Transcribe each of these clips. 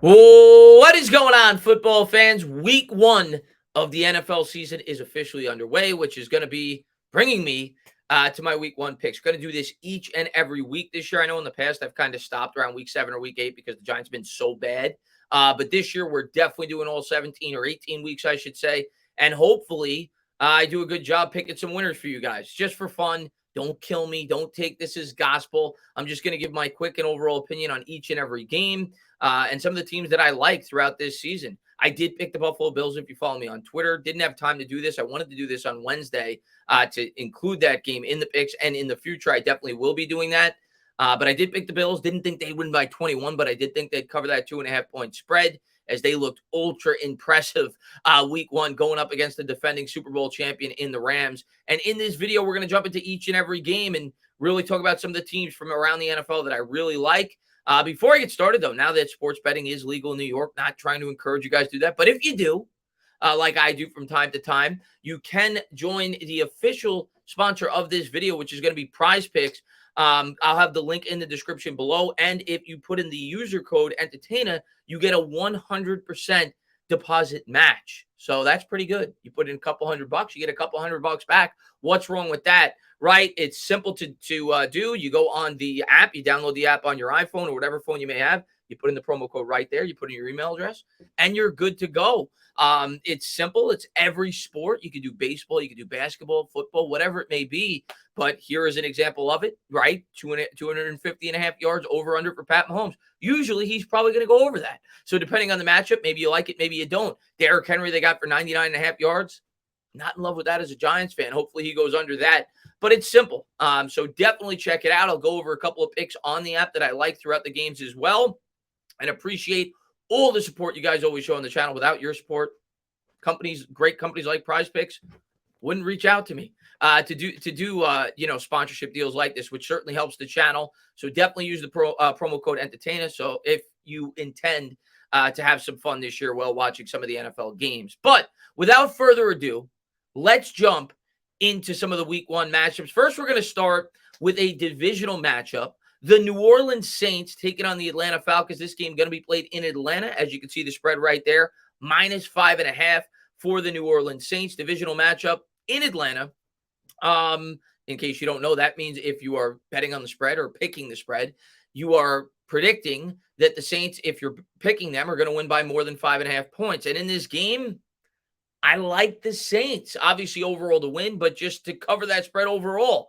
What is going on, football fans? Week one of the NFL season is officially underway, which is going to be bringing me to my week one picks. Going to do this each and every week this year. I know in the past I've kind of stopped around week 7 or week 8 because the Giants have been so bad. But this year we're definitely doing all 17 or 18 weeks, I should say. And hopefully I do a good job picking some winners for you guys just for fun. Don't kill me. Don't take this as gospel. I'm just going to give my quick and overall opinion on each and every game and some of the teams that I like throughout this season. I did pick the Buffalo Bills if you follow me on Twitter. Didn't have time to do this. I wanted to do this on Wednesday to include that game in the picks. And in the future, I definitely will be doing that. But I did pick the Bills. Didn't think they'd win by 21, but I did think they'd cover that 2.5-point spread as they looked ultra impressive week one going up against the defending Super Bowl champion in the Rams. And in this video, we're going to jump into each and every game and really talk about some of the teams from around the NFL that I really like. Before I get started, though, now that sports betting is legal in New York, not trying to encourage you guys to do that, but if you do, like I do from time to time, you can join the official sponsor of this video, which is going to be Prize Picks. I'll have the link in the description below, and if you put in the user code Entertainer, you get a 100% deposit match. So that's pretty good. You put in a couple $100, you get a couple $100 back. What's wrong with that? Right? It's simple to do. You go on the app, you download the app on your iPhone or whatever phone you may have. You put in the promo code right there. You put in your email address, and you're good to go. It's simple. It's every sport. You can do baseball, you can do basketball, football, whatever it may be. But here is an example of it, right? 250.5 yards over under for Pat Mahomes. Usually he's probably going to go over that. So depending on the matchup, maybe you like it, maybe you don't. Derrick Henry, they got for 99.5 yards. Not in love with that as a Giants fan. Hopefully he goes under that. But it's simple. So definitely check it out. I'll go over a couple of picks on the app that I like throughout the games as well. And appreciate all the support you guys always show on the channel. Without your support, great companies like Prize Picks wouldn't reach out to me to do sponsorship deals like this, which certainly helps the channel. So definitely use the promo code Entertainer. So if you intend to have some fun this year while watching some of the NFL games. But without further ado, let's jump into some of the week one matchups. First, we're going to start with a divisional matchup. The New Orleans Saints taking on the Atlanta Falcons. This game going to be played in Atlanta. As you can see the spread right there, -5.5 for the New Orleans Saints. Divisional matchup in Atlanta. In case you don't know, that means if you are betting on the spread or picking the spread, you are predicting that the Saints, if you're picking them, are going to win by more than 5.5 points. And in this game, I like the Saints, obviously overall to win, but just to cover that spread overall.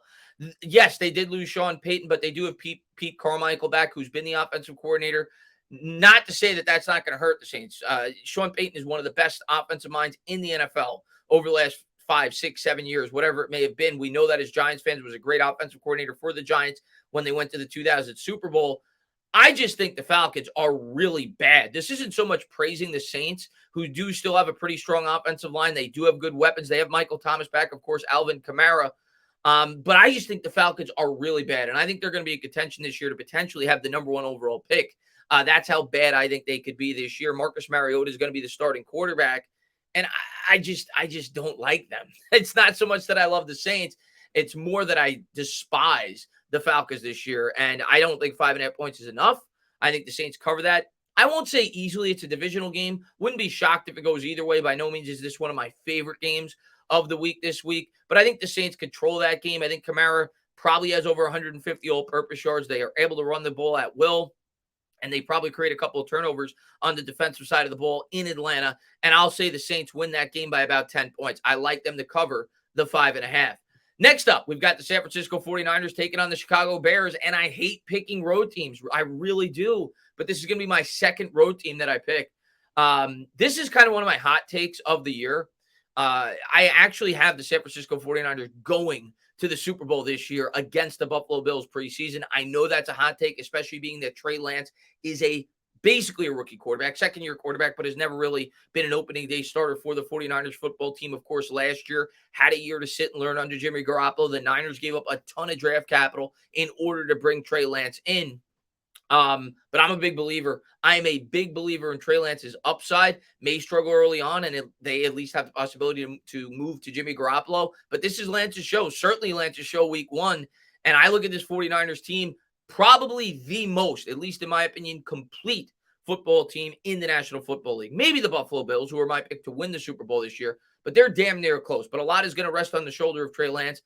Yes, they did lose Sean Payton, but they do have Pete Carmichael back, who's been the offensive coordinator. Not to say that that's not going to hurt the Saints. Sean Payton is one of the best offensive minds in the NFL over the last 5, 6, 7 years, whatever it may have been. We know that as Giants fans, was a great offensive coordinator for the Giants when they went to the 2000 Super Bowl. I just think the Falcons are really bad. This isn't so much praising the Saints, who do still have a pretty strong offensive line. They do have good weapons. They have Michael Thomas back, of course, Alvin Kamara. But I just think the Falcons are really bad. And I think they're going to be in contention this year to potentially have the number 1 overall pick. That's how bad I think they could be this year. Marcus Mariota is going to be the starting quarterback. And I just don't like them. It's not so much that I love the Saints. It's more that I despise the Falcons this year. And I don't think 5.5 points is enough. I think the Saints cover that. I won't say easily. It's a divisional game. Wouldn't be shocked if it goes either way. By no means is this one of my favorite games of the week this week. But I think the Saints control that game. I think Kamara probably has over 150 all-purpose yards. They are able to run the ball at will. And they probably create a couple of turnovers on the defensive side of the ball in Atlanta. And I'll say the Saints win that game by about 10 points. I like them to cover the 5.5. Next up, we've got the San Francisco 49ers taking on the Chicago Bears. And I hate picking road teams. I really do. But this is going to be my second road team that I pick. This is kind of one of my hot takes of the year. I actually have the San Francisco 49ers going to the Super Bowl this year against the Buffalo Bills preseason. I know that's a hot take, especially being that Trey Lance is basically a rookie quarterback, second-year quarterback, but has never really been an opening day starter for the 49ers football team. Of course, last year had a year to sit and learn under Jimmy Garoppolo. The Niners gave up a ton of draft capital in order to bring Trey Lance in. But I'm a big believer. I'm a big believer in Trey Lance's upside. May struggle early on, and they at least have the possibility to move to Jimmy Garoppolo. But this is Lance's show. Certainly Lance's show week one. And I look at this 49ers team, probably the most, at least in my opinion, complete football team in the National Football League. Maybe the Buffalo Bills, who are my pick to win the Super Bowl this year, but they're damn near close. But a lot is going to rest on the shoulder of Trey Lance.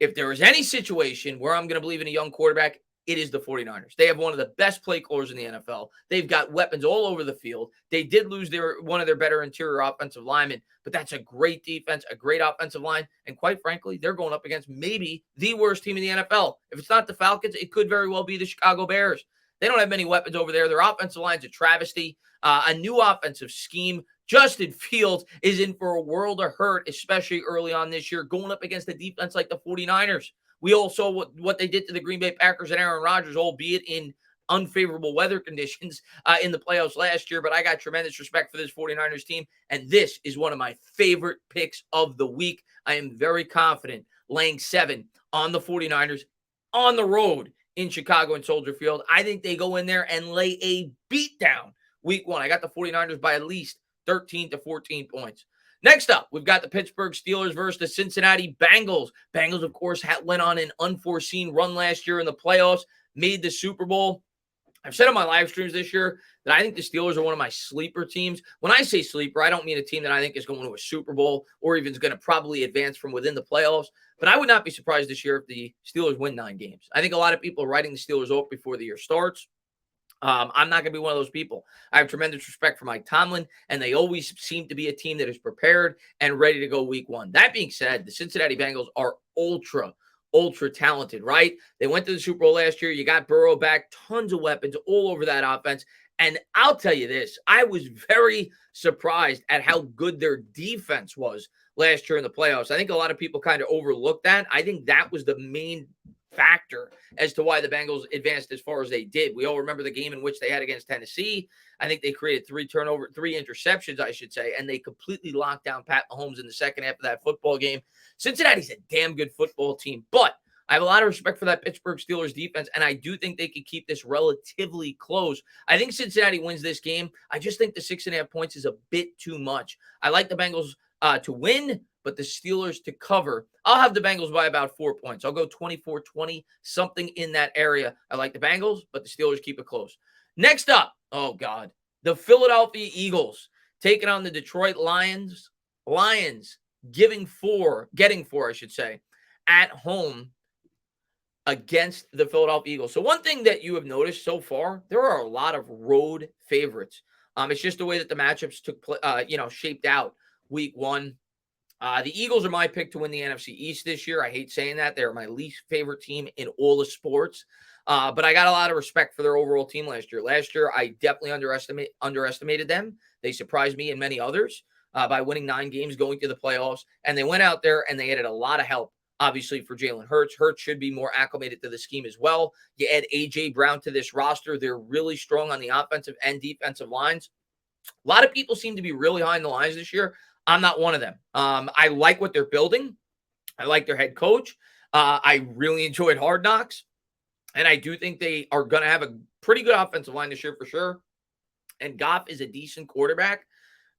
If there is any situation where I'm going to believe in a young quarterback, it is the 49ers. They have one of the best play callers in the NFL. They've got weapons all over the field. They did lose one of their better interior offensive linemen, but that's a great defense, a great offensive line. And quite frankly, they're going up against maybe the worst team in the NFL. If it's not the Falcons, it could very well be the Chicago Bears. They don't have many weapons over there. Their offensive line's a travesty, a new offensive scheme. Justin Fields is in for a world of hurt, especially early on this year, going up against a defense like the 49ers. We all saw what they did to the Green Bay Packers and Aaron Rodgers, albeit in unfavorable weather conditions in the playoffs last year. But I got tremendous respect for this 49ers team, and this is one of my favorite picks of the week. I am very confident laying 7 on the 49ers on the road in Chicago and Soldier Field. I think they go in there and lay a beatdown week 1. I got the 49ers by at least 13 to 14 points. Next up, we've got the Pittsburgh Steelers versus the Cincinnati Bengals. Bengals, of course, went on an unforeseen run last year in the playoffs, made the Super Bowl. I've said on my live streams this year that I think the Steelers are one of my sleeper teams. When I say sleeper, I don't mean a team that I think is going to a Super Bowl or even is going to probably advance from within the playoffs. But I would not be surprised this year if the Steelers win 9 games. I think a lot of people are writing the Steelers off before the year starts. I'm not going to be one of those people. I have tremendous respect for Mike Tomlin, and they always seem to be a team that is prepared and ready to go week 1. That being said, the Cincinnati Bengals are ultra talented, right? They went to the Super Bowl last year. You got Burrow back, tons of weapons all over that offense. And I'll tell you this, I was very surprised at how good their defense was last year in the playoffs. I think a lot of people kind of overlooked that. I think that was the main factor as to why the Bengals advanced as far as they did. We all remember the game in which they had against Tennessee. I think they created 3 interceptions, I should say, and they completely locked down Pat Mahomes in the second half of that football game. Cincinnati's a damn good football team, but I have a lot of respect for that Pittsburgh Steelers defense, and I do think they could keep this relatively close. I think Cincinnati wins this game. I just think the 6.5 points is a bit too much. I like the Bengals to win, but the Steelers to cover. I'll have the Bengals by about 4 points. I'll go 24-20, something in that area. I like the Bengals, but the Steelers keep it close. Next up, oh God, the Philadelphia Eagles taking on the Detroit Lions. Lions getting 4, I should say, at home against the Philadelphia Eagles. So one thing that you have noticed so far, there are a lot of road favorites. It's just the way that the matchups shaped out week 1. The Eagles are my pick to win the NFC East this year. I hate saying that. They're my least favorite team in all the sports. But I got a lot of respect for their overall team last year. Last year, I definitely underestimated them. They surprised me and many others by winning 9 games, going to the playoffs. And they went out there and they added a lot of help, obviously, for Jalen Hurts. Hurts should be more acclimated to the scheme as well. You add A.J. Brown to this roster. They're really strong on the offensive and defensive lines. A lot of people seem to be really high in the Lions this year. I'm not one of them. I like what they're building. I like their head coach. I really enjoyed Hard Knocks. And I do think they are going to have a pretty good offensive line this year for sure. And Goff is a decent quarterback.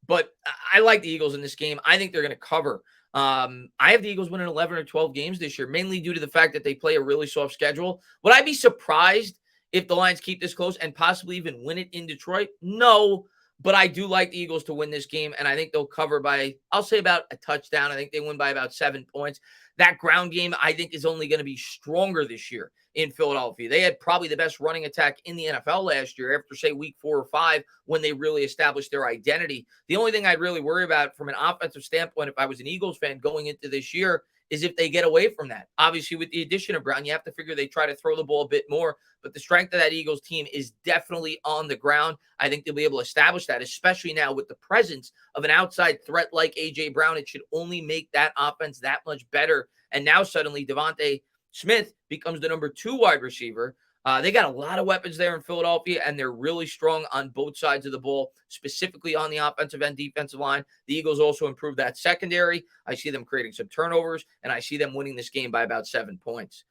But I like the Eagles in this game. I think they're going to cover. I have the Eagles winning 11 or 12 games this year, mainly due to the fact that they play a really soft schedule. Would I be surprised if the Lions keep this close and possibly even win it in Detroit? No. But I do like the Eagles to win this game, and I think they'll cover by, I'll say, about a touchdown. I think they win by about 7 points. That ground game, I think, is only going to be stronger this year in Philadelphia. They had probably the best running attack in the NFL last year after, say, week 4 or 5 when they really established their identity. The only thing I'd really worry about from an offensive standpoint, if I was an Eagles fan going into this year, is if they get away from that. Obviously, with the addition of Brown, you have to figure they try to throw the ball a bit more. But the strength of that Eagles team is definitely on the ground. I think they'll be able to establish that, especially now with the presence of an outside threat like A.J. Brown. It should only make that offense that much better. And now suddenly Devontae Smith becomes the number 2 wide receiver. They got a lot of weapons there in Philadelphia, and they're really strong on both sides of the ball, specifically on the offensive and defensive line. The Eagles also improved that secondary. I see them creating some turnovers, and I see them winning this game by about 7 points.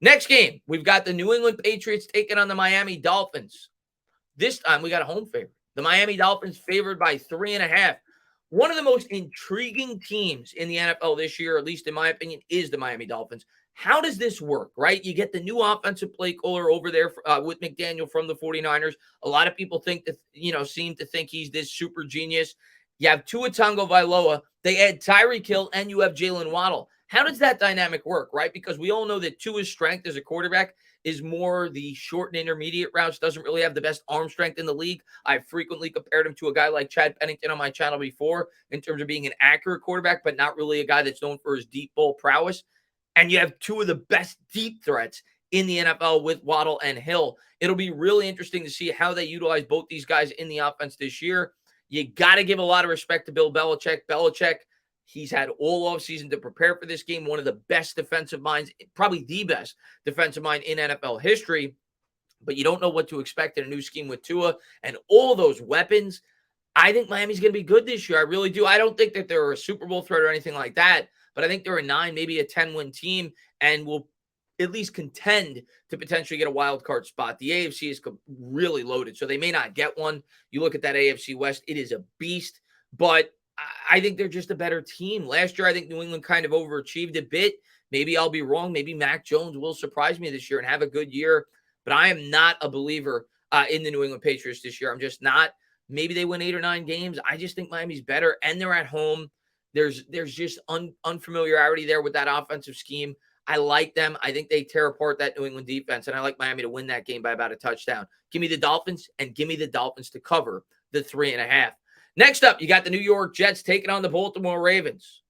Next game, we've got the New England Patriots taking on the Miami Dolphins. This time, we got a home favorite. The Miami Dolphins favored by 3.5. One of the most intriguing teams in the NFL this year, at least in my opinion, is the Miami Dolphins. How does this work, right? You get the new offensive play caller over there with McDaniel from the 49ers. A lot of people think that, seem to think he's this super genius. You have Tua Tagovailoa. They add Tyreek Hill, and you have Jalen Waddle. How does that dynamic work, right? Because we all know that Tua's strength as a quarterback is more the short and intermediate routes, doesn't really have the best arm strength in the league. I've frequently compared him to a guy like Chad Pennington on my channel before in terms of being an accurate quarterback, but not really a guy that's known for his deep ball prowess. And you have two of the best deep threats in the NFL with Waddle and Hill. It'll be really interesting to see how they utilize both these guys in the offense this year. You got to give a lot of respect to Bill Belichick. He's had all offseason to prepare for this game. One of the best defensive minds, probably the best defensive mind in NFL history. But you don't know what to expect in a new scheme with Tua and all those weapons. I think Miami's going to be good this year. I really do. I don't think that they're a Super Bowl threat or anything like that. But I think they're a 9, maybe a 10-win team, and will at least contend to potentially get a wild card spot. The AFC is really loaded, so they may not get one. You look at that AFC West, it is a beast, but I think they're just a better team. Last year, I think New England kind of overachieved a bit. Maybe I'll be wrong. Maybe Mac Jones will surprise me this year and have a good year, but I am not a believer in the New England Patriots this year. I'm just not. Maybe they win 8 or 9 games. I just think Miami's better, and they're at home. There's just unfamiliarity there with that offensive scheme. I like them. I think they tear apart that New England defense, and I like Miami to win that game by about a touchdown. Give me the Dolphins, and give me the Dolphins to cover the 3.5. Next up, you got the New York Jets taking on the Baltimore Ravens.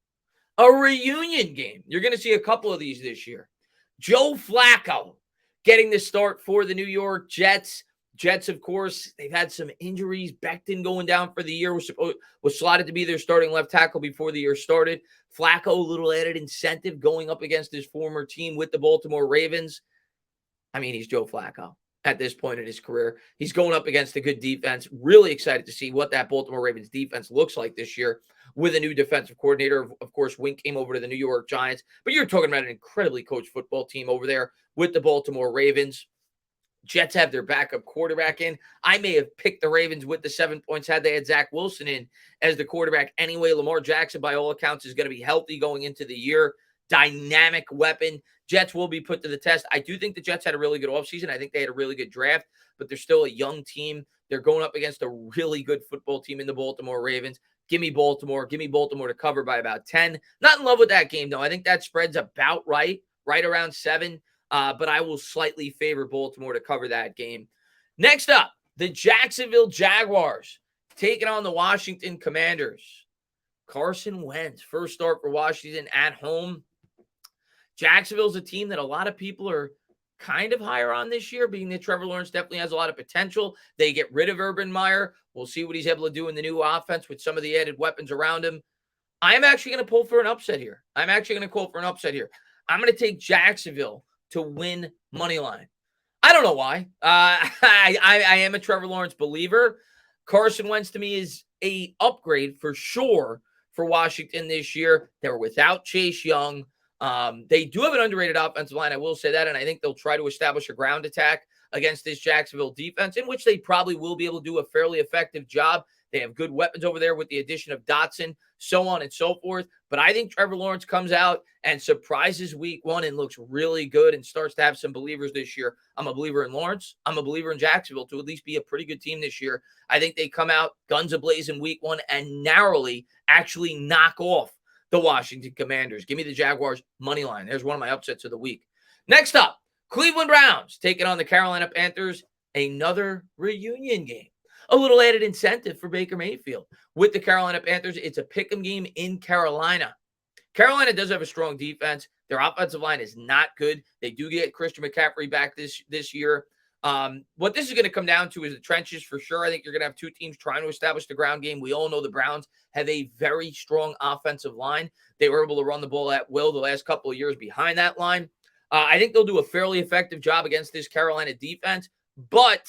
A reunion game. You're going to see a couple of these this year. Joe Flacco getting the start for the New York Jets. Jets, of course, they've had some injuries. Becton going down for the year was slotted to be their starting left tackle before the year started. Flacco, a little added incentive going up against his former team with the Baltimore Ravens. I mean, he's Joe Flacco at this point in his career. He's going up against a good defense. Really excited to see what that Baltimore Ravens defense looks like this year with a new defensive coordinator. Of course, Wink came over to the New York Giants, but you're talking about an incredibly coached football team over there with the Baltimore Ravens. Jets have their backup quarterback in. I may have picked the Ravens with the 7 points had they had Zach Wilson in as the quarterback anyway. Lamar Jackson, by all accounts, is going to be healthy going into the year. Dynamic weapon. Jets will be put to the test. I do think the Jets had a really good offseason. I think they had a really good draft, but they're still a young team. They're going up against a really good football team in the Baltimore Ravens. Give me Baltimore. Give me Baltimore to cover by about 10. Not in love with that game, though. I think that spread's about right around 7. But I will slightly favor Baltimore to cover that game. Next up, the Jacksonville Jaguars taking on the Washington Commanders. Carson Wentz, first start for Washington at home. Jacksonville's a team that a lot of people are kind of higher on this year, being that Trevor Lawrence definitely has a lot of potential. They get rid of Urban Meyer. We'll see what he's able to do in the new offense with some of the added weapons around him. I'm actually going to pull for an upset here. I'm going to take Jacksonville to win money line. I don't know why. I am a Trevor Lawrence believer. Carson Wentz to me is a upgrade for sure for Washington this year. They're without Chase Young. They do have an underrated offensive line, I will say that, and I think they'll try to establish a ground attack against this Jacksonville defense, in which they probably will be able to do a fairly effective job. They have good weapons over there with the addition of Dotson, so on and so forth. But I think Trevor Lawrence comes out and surprises week 1 and looks really good and starts to have some believers this year. I'm a believer in Lawrence. I'm a believer in Jacksonville to at least be a pretty good team this year. I think they come out guns ablaze in week 1 and narrowly actually knock off the Washington Commanders. Give me the Jaguars money line. There's one of my upsets of the week. Next up, Cleveland Browns taking on the Carolina Panthers. Another reunion game. A little added incentive for Baker Mayfield. With the Carolina Panthers, it's a pick'em game in Carolina. Carolina does have a strong defense. Their offensive line is not good. They do get Christian McCaffrey back this year. What this is going to come down to is the trenches for sure. I think you're going to have two teams trying to establish the ground game. We all know the Browns have a very strong offensive line. They were able to run the ball at will the last couple of years behind that line. I think they'll do a fairly effective job against this Carolina defense, but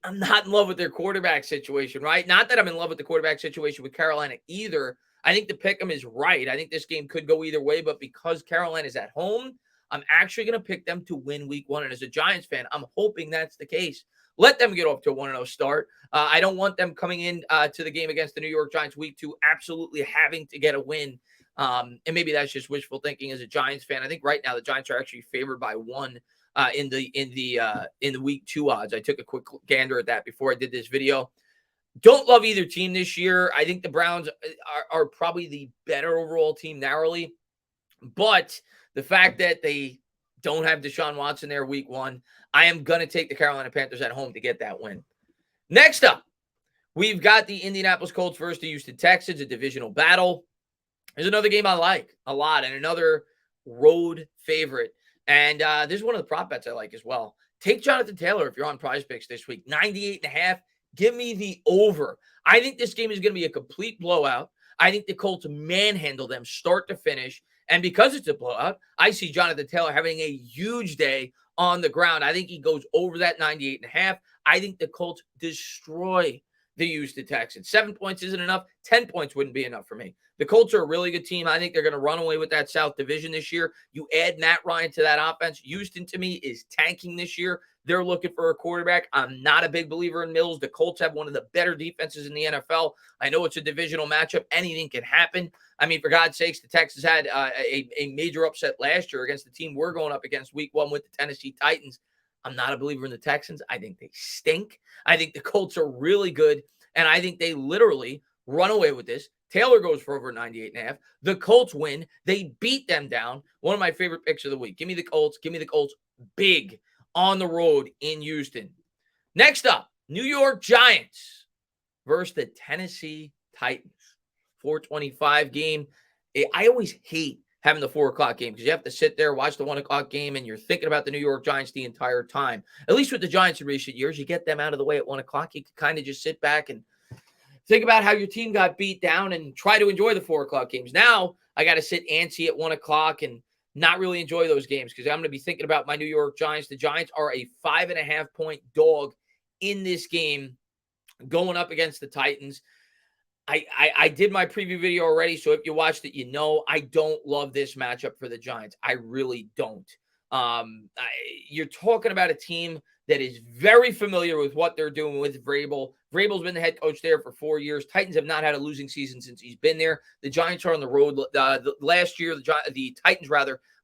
I'm not in love with their quarterback situation, right? Not that I'm in love with the quarterback situation with Carolina either. I think the pick'em is right. I think this game could go either way, but because Carolina is at home, I'm actually going to pick them to win week 1. And as a Giants fan, I'm hoping that's the case. Let them get off to a 1-0 start. I don't want them coming in to the game against the New York Giants week 2 absolutely having to get a win. And maybe that's just wishful thinking as a Giants fan. I think right now the Giants are actually favored by 1 in the week 2 odds. I took a quick gander at that before I did this video. Don't love either team this year. I think the Browns are probably the better overall team narrowly, but the fact that they don't have Deshaun Watson there week 1, I am going to take the Carolina Panthers at home to get that win. Next up, we've got the Indianapolis Colts versus the Houston Texans, a divisional battle. There's another game I like a lot and another road favorite. And this is one of the prop bets I like as well. Take Jonathan Taylor if you're on Prize Picks this week. 98.5. Give me the over. I think this game is going to be a complete blowout. I think the Colts manhandle them start to finish. And because it's a blowout, I see Jonathan Taylor having a huge day on the ground. I think he goes over that 98.5. I think the Colts destroy the Houston Texans. 7 points isn't enough. 10 points wouldn't be enough for me. The Colts are a really good team. I think they're going to run away with that South Division this year. You add Matt Ryan to that offense. Houston, to me, is tanking this year. They're looking for a quarterback. I'm not a big believer in Mills. The Colts have one of the better defenses in the NFL. I know it's a divisional matchup. Anything can happen. I mean, for God's sakes, the Texans had a major upset last year against the team we're going up against week 1 with the Tennessee Titans. I'm not a believer in the Texans. I think they stink. I think the Colts are really good, and I think they literally run away with this. Taylor goes for over 98.5. The Colts win. They beat them down. One of my favorite picks of the week. Give me the Colts. Give me the Colts big on the road in Houston. Next up, New York Giants versus the Tennessee Titans. 4:25 game. I always hate having the 4 o'clock game because you have to sit there, watch the 1 o'clock game, and you're thinking about the New York Giants the entire time. At least with the Giants in recent years, you get them out of the way at 1 o'clock. You can kind of just sit back and think about how your team got beat down and try to enjoy the 4 o'clock games. Now I got to sit antsy at 1 o'clock and not really enjoy those games because I'm going to be thinking about my New York Giants. The Giants are a 5.5 point dog in this game going up against the Titans. I did my preview video already, so if you watched it, you know I don't love this matchup for the Giants. I really don't. You're talking about a team that is very familiar with what they're doing with Vrabel. Vrabel's been the head coach there for 4 years. Titans have not had a losing season since he's been there. The Giants are on the road. Last year, the Titans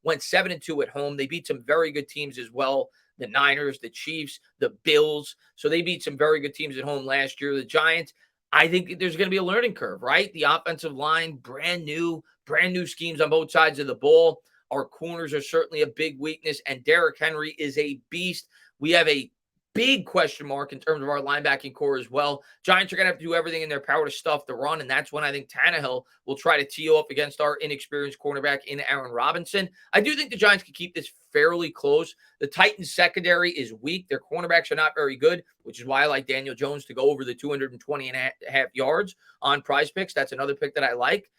went 7-2 at home. They beat some very good teams as well. The Niners, the Chiefs, the Bills. So they beat some very good teams at home last year. The Giants, I think there's going to be a learning curve, right? The offensive line, brand new schemes on both sides of the ball. Our corners are certainly a big weakness, and Derrick Henry is a beast. We have a big question mark in terms of our linebacking core as well. Giants are going to have to do everything in their power to stuff the run, and that's when I think Tannehill will try to tee up against our inexperienced cornerback in Aaron Robinson. I do think the Giants can keep this fairly close. The Titans secondary is weak. Their cornerbacks are not very good, which is why I like Daniel Jones to go over the 220.5 yards on Prize Picks. That's another pick that I like.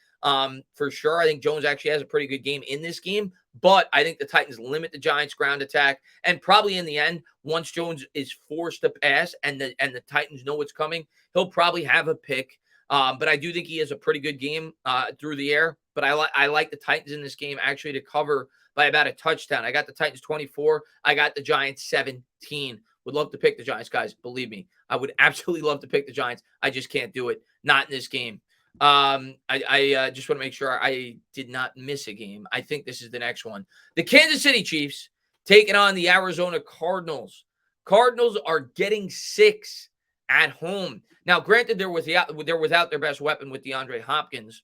For sure. I think Jones actually has a pretty good game in this game, but I think the Titans limit the Giants' ground attack. And probably in the end, once Jones is forced to pass and the Titans know what's coming, he'll probably have a pick. But I do think he has a pretty good game through the air. But I like the Titans in this game actually to cover by about a touchdown. I got the Titans 24. I got the Giants 17. Would love to pick the Giants, guys. Believe me, I would absolutely love to pick the Giants. I just can't do it. Not in this game. I just want to make sure I did not miss a game. I think this is the next one. The Kansas City Chiefs taking on the Arizona Cardinals. Cardinals are getting 6 at home. Now, granted, they're without their best weapon with DeAndre Hopkins.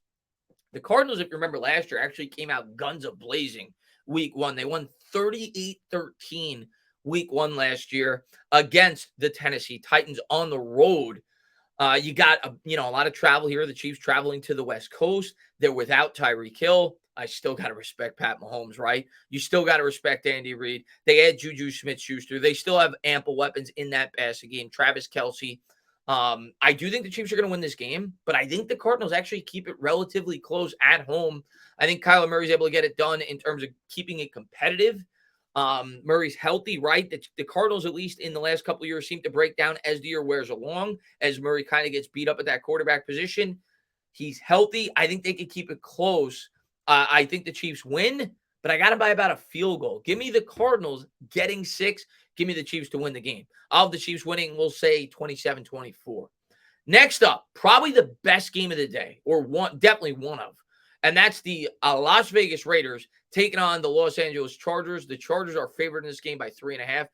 The Cardinals, if you remember last year, actually came out guns a-blazing week 1. They won 38-13 week 1 last year against the Tennessee Titans on the road. You got a lot of travel here. The Chiefs traveling to the West Coast. They're without Tyreek Hill. I still got to respect Pat Mahomes, right? You still got to respect Andy Reid. They had Juju Smith-Schuster. They still have ample weapons in that passing game. Travis Kelce. I do think the Chiefs are going to win this game, but I think the Cardinals actually keep it relatively close at home. I think Kyler Murray's able to get it done in terms of keeping it competitive. Murray's healthy, right? The Cardinals, at least in the last couple of years, seem to break down as the year wears along, as Murray kind of gets beat up at that quarterback position. He's healthy. I think they could keep it close. I think the Chiefs win, but I got to buy about a field goal. Give me the Cardinals getting 6. Give me the Chiefs to win the game. I'll have the Chiefs winning, we'll say 27-24. Next up, probably the best game of the day, or definitely one of. and that's the Las Vegas Raiders taking on the Los Angeles Chargers. The Chargers are favored in this game by 3.5.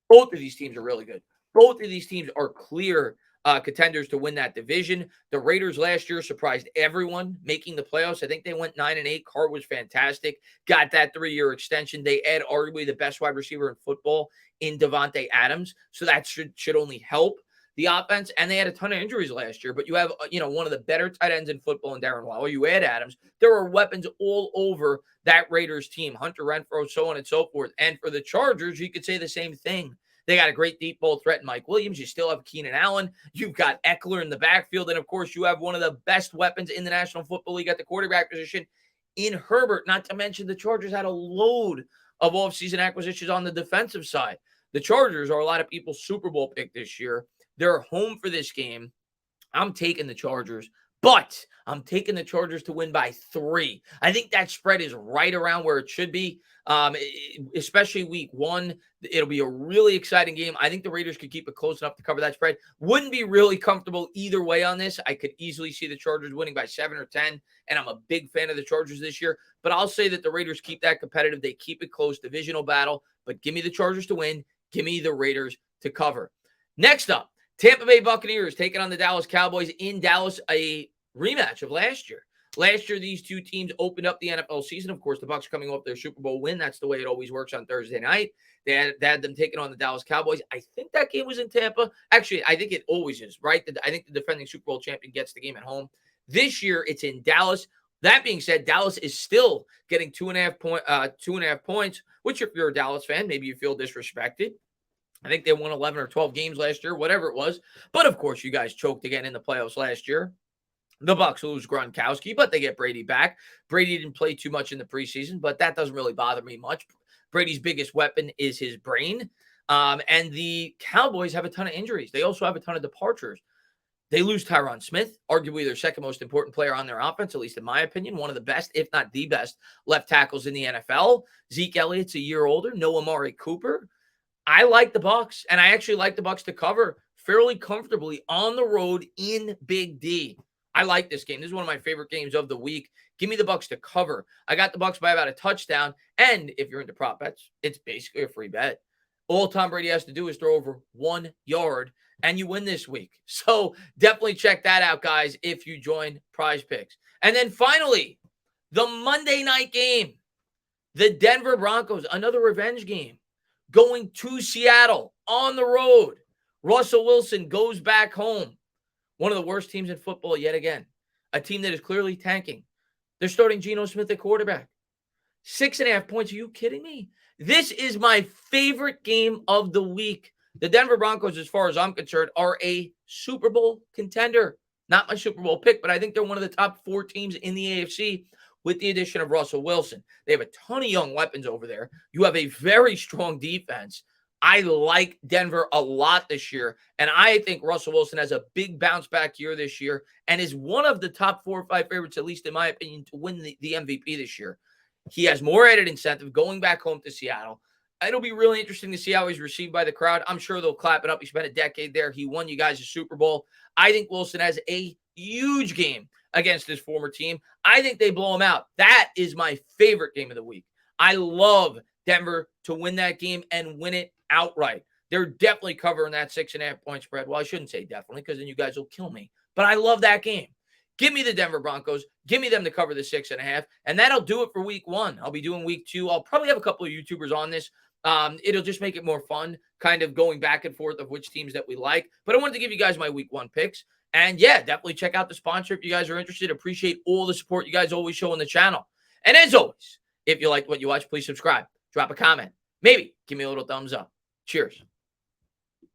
Both of these teams are really good. Both of these teams are clear contenders to win that division. The Raiders last year surprised everyone making the playoffs. I think they went 9-8. Carr was fantastic. Got that 3-year extension. They add arguably the best wide receiver in football in Devontae Adams. So that should only help the offense. And they had a ton of injuries last year. But you have one of the better tight ends in football in Darren Waller. You add Adams. There are weapons all over that Raiders team. Hunter Renfrow, so on and so forth. And for the Chargers, you could say the same thing. They got a great deep ball threat in Mike Williams. You still have Keenan Allen. You've got Eckler in the backfield. And, of course, you have one of the best weapons in the National Football League at the quarterback position in Herbert. Not to mention the Chargers had a load of offseason acquisitions on the defensive side. The Chargers are a lot of people's Super Bowl pick this year. They're home for this game. I'm taking the Chargers, but I'm taking the Chargers to win by 3. I think that spread is right around where it should be, especially week 1. It'll be a really exciting game. I think the Raiders could keep it close enough to cover that spread. Wouldn't be really comfortable either way on this. I could easily see the Chargers winning by 7 or 10, and I'm a big fan of the Chargers this year. But I'll say that the Raiders keep that competitive. They keep it close, divisional battle. But give me the Chargers to win. Give me the Raiders to cover. Next up, Tampa Bay Buccaneers taking on the Dallas Cowboys in Dallas, a rematch of last year. Last year, these two teams opened up the NFL season. Of course, the Bucs coming off their Super Bowl win. That's the way it always works on Thursday night. They had them taking on the Dallas Cowboys. I think that game was in Tampa. Actually, I think it always is, right? I think the defending Super Bowl champion gets the game at home. This year, it's in Dallas. That being said, Dallas is still getting 2.5 points, which if you're a Dallas fan, maybe you feel disrespected. I think they won 11 or 12 games last year, whatever it was. But, of course, you guys choked again in the playoffs last year. The Bucs lose Gronkowski, but they get Brady back. Brady didn't play too much in the preseason, but that doesn't really bother me much. Brady's biggest weapon is his brain. And the Cowboys have a ton of injuries. They also have a ton of departures. They lose Tyron Smith, arguably their second most important player on their offense, at least in my opinion, one of the best, if not the best, left tackles in the NFL. Zeke Elliott's a year older. No Amari Cooper. I like the Bucs, and I actually like the Bucs to cover fairly comfortably on the road in Big D. I like this game. This is one of my favorite games of the week. Give me the Bucs to cover. I got the Bucs by about a touchdown, and if you're into prop bets, it's basically a free bet. All Tom Brady has to do is throw over 1 yard, and you win this week. So definitely check that out, guys, if you join Prize Picks. And then finally, the Monday night game, the Denver Broncos, another revenge game, going to Seattle on the road. Russell Wilson goes back home. One of the worst teams in football yet again. A team that is clearly tanking. They're starting Geno Smith at quarterback. 6.5 points. Are you kidding me? This is my favorite game of the week. The Denver Broncos, as far as I'm concerned, are a Super Bowl contender. Not my Super Bowl pick, but I think they're one of the top 4 teams in the AFC with the addition of Russell Wilson. They have a ton of young weapons over there. You have a very strong defense. I like Denver a lot this year, and I think Russell Wilson has a big bounce back year this year and is one of the top 4 or 5 favorites, at least in my opinion, to win the MVP this year. He has more added incentive going back home to Seattle. It'll be really interesting to see how he's received by the crowd. I'm sure they'll clap it up. He spent a decade there. He won you guys a Super Bowl. I think Wilson has a huge game against his former team. I think they blow him out. That is my favorite game of the week. I love Denver to win that game and win it outright. They're definitely covering that 6.5 point spread. Well, I shouldn't say definitely because then you guys will kill me. But I love that game. Give me the Denver Broncos. Give me them to cover the 6.5. And that'll do it for week 1. I'll be doing week 2. I'll probably have a couple of YouTubers on this. It'll just make it more fun, kind of going back and forth of which teams that we like. But I wanted to give you guys my week 1 picks. And yeah, definitely check out the sponsor if you guys are interested. Appreciate all the support you guys always show on the channel. And as always, if you liked what you watch, please subscribe. Drop a comment. Maybe give me a little thumbs up. Cheers.